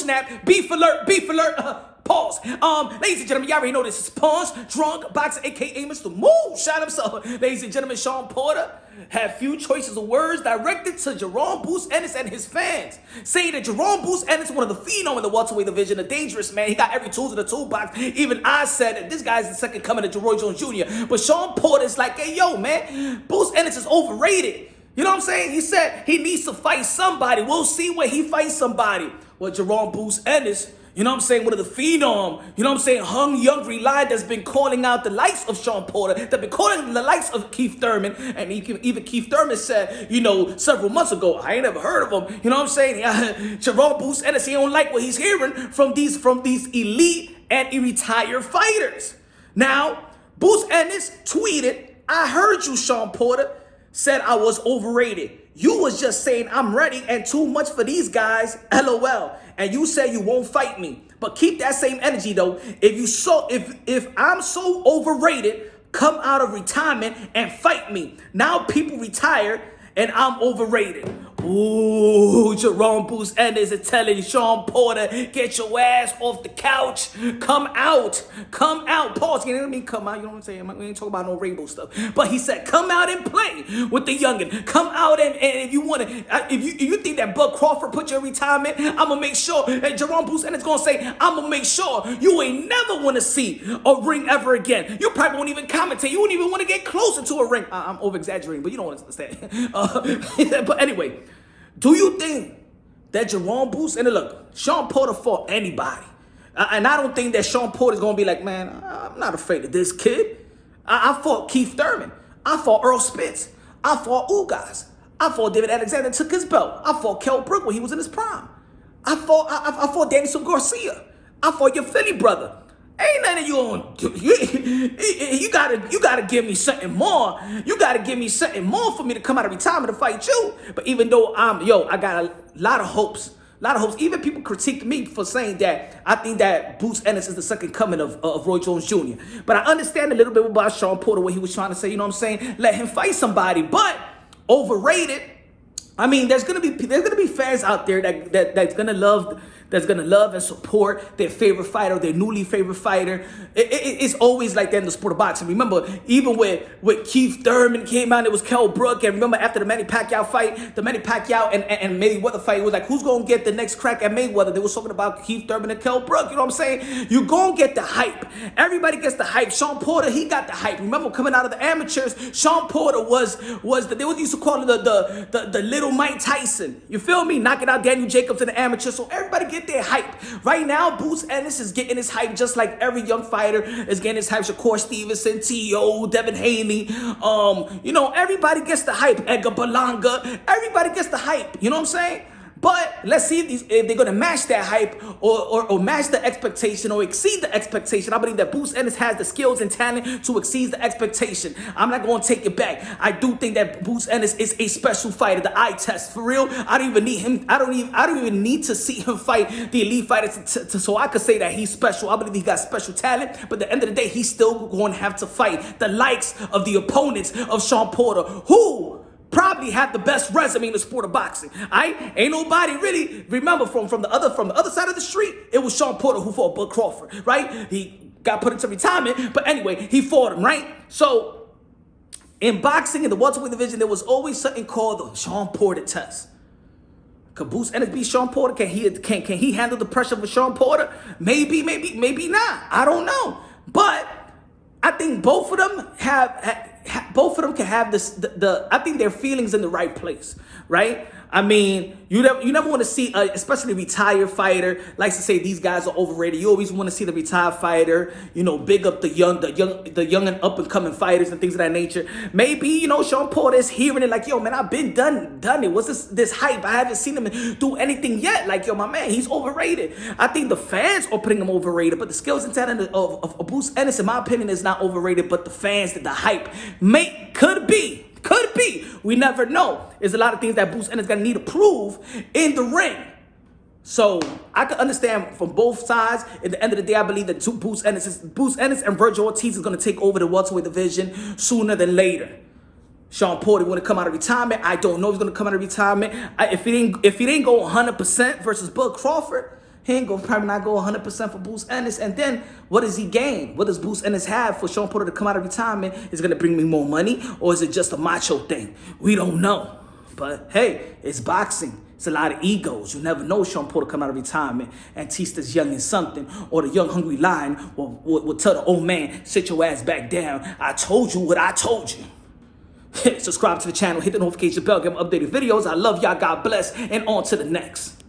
snap, beef alert, pause. Ladies and gentlemen, y'all already know this is Punsh, drunk boxer, aka Mr. Moonshine himself. Ladies and gentlemen, Shawn Porter had few choices of words directed to Jaron Ennis and his fans, saying that Jaron Ennis, one of the phenom in the welterweight division, a dangerous man. He got every tool in the toolbox. Even I said that this guy's the second coming to Roy Jones Jr. But Shawn Porter's like, hey, yo, man, Ennis is overrated. You know what I'm saying? He said he needs to fight somebody. We'll see when he fights somebody. Well, Jaron Ennis, you know what I'm saying, one of the phenom, you know what I'm saying, hung young relied that's been calling out the likes of Shawn Porter, that been calling the likes of Keith Thurman, and even Keith Thurman said, you know, several months ago, I ain't never heard of him, you know what I'm saying, Jaron Ennis, he don't like what he's hearing from these elite and retired fighters. Now, Ennis tweeted, I heard you, Shawn Porter, said I was overrated. You was just saying I'm ready and too much for these guys, LOL. And you said you won't fight me. But keep that same energy though. If I'm so overrated, come out of retirement and fight me. Now people retire and I'm overrated. Ooh, Jaron Ennis is telling Shawn Porter, get your ass off the couch. Come out. Pause. You know what I mean? Come out. You know what I'm saying? We ain't talking about no rainbow stuff. But he said, come out and play with the youngin. Come out and if you want to, if you think that Bud Crawford put you in retirement, I'm going to make sure that Jaron Ennis going to say, I'm going to make sure you ain't never want to see a ring ever again. You probably won't even commentate. You won't even want to get closer to a ring. I'm over-exaggerating, but you don't understand. But anyway, do you think that Jaron Ennis, look, Shawn Porter fought anybody. And I don't think that Shawn Porter's going to be like, man, I'm not afraid of this kid. I fought Keith Thurman. I fought Earl Spence. I fought Ugas. I fought David Alexander, took his belt. I fought Kell Brook when he was in his prime. I fought Danielson Garcia. I fought your Philly brother. Ain't nothing you on. You gotta give me something more. You gotta give me something more for me to come out of retirement to fight you. But even though I got a lot of hopes. Even people critiqued me for saying that I think that Ennis is the second coming of Roy Jones Jr. But I understand a little bit about Shawn Porter, what he was trying to say. You know what I'm saying? Let him fight somebody. But overrated. I mean, there's gonna be fans out there that's gonna love and support their favorite fighter, their newly favorite fighter. It's always like that in the sport of boxing. Remember, even with Keith Thurman came out, it was Kell Brook. And remember, after the Manny Pacquiao fight, the Manny Pacquiao and Mayweather fight, it was like, who's gonna get the next crack at Mayweather? They were talking about Keith Thurman and Kell Brook. You know what I'm saying? You're gonna get the hype. Everybody gets the hype. Shawn Porter, he got the hype. Remember, coming out of the amateurs, Shawn Porter was they used to call him the little Mike Tyson. You feel me? Knocking out Daniel Jacobs in the amateurs. So everybody get their hype. Right now, Ennis is getting his hype just like every young fighter is getting his hype. Shakur Stevenson, T.O., Devin Haney. You know, everybody gets the hype. Edgar Berlanga. Everybody gets the hype. You know what I'm saying? But let's see if they're going to match that hype or match the expectation or exceed the expectation. I believe that Ennis has the skills and talent to exceed the expectation. I'm not going to take it back. I do think that Ennis is a special fighter, the eye test. For real, I don't even need him. I don't even need to see him fight the elite fighters so I could say that he's special. I believe he got special talent. But at the end of the day, he's still going to have to fight the likes of the opponents of Shawn Porter, who probably have the best resume in the sport of boxing. Ain't nobody really remember from the other side of the street. It was Shawn Porter who fought Bud Crawford, right? He got put into retirement, but anyway, he fought him, right? So in boxing, in the welterweight division, there was always something called the Shawn Porter test. Could Ennis beat Shawn Porter? Can he handle the pressure of Shawn Porter? Maybe not. I don't know. But I think both of them can have this. I think their feelings in the right place, right? I mean, you never want to see, especially a retired fighter likes to say these guys are overrated. You always want to see the retired fighter, you know, big up the young and up and coming fighters and things of that nature. Maybe, you know, Shawn Porter is hearing it like, yo, man, I've been done it. What's this hype? I haven't seen him do anything yet. Like, yo, my man, he's overrated. I think the fans are putting him overrated, but the skills and talent of Ennis, in my opinion, is not overrated. But the fans, the hype, could be. We never know. There's a lot of things that Ennis gonna need to prove in the ring. So I can understand from both sides. At the end of the day, I believe that Ennis and Virgil Ortiz is gonna take over the welterweight division sooner than later. Shawn Porter want to come out of retirement. I don't know if he's gonna come out of retirement. If he didn't go 100% versus Bud Crawford, He ain't gonna probably not go 100% for Bruce Ennis. And then what does he gain? What does Bruce Ennis have for Shawn Porter to come out of retirement? Is it gonna bring me more money, or is it just a macho thing? We don't know. But hey, it's boxing. It's a lot of egos. You never know. Shawn Porter come out of retirement and teach this youngin' something, or the young hungry lion will tell the old man, sit your ass back down. I told you what I told you. Subscribe to the channel, hit the notification bell, get my updated videos. I love y'all. God bless, and on to the next.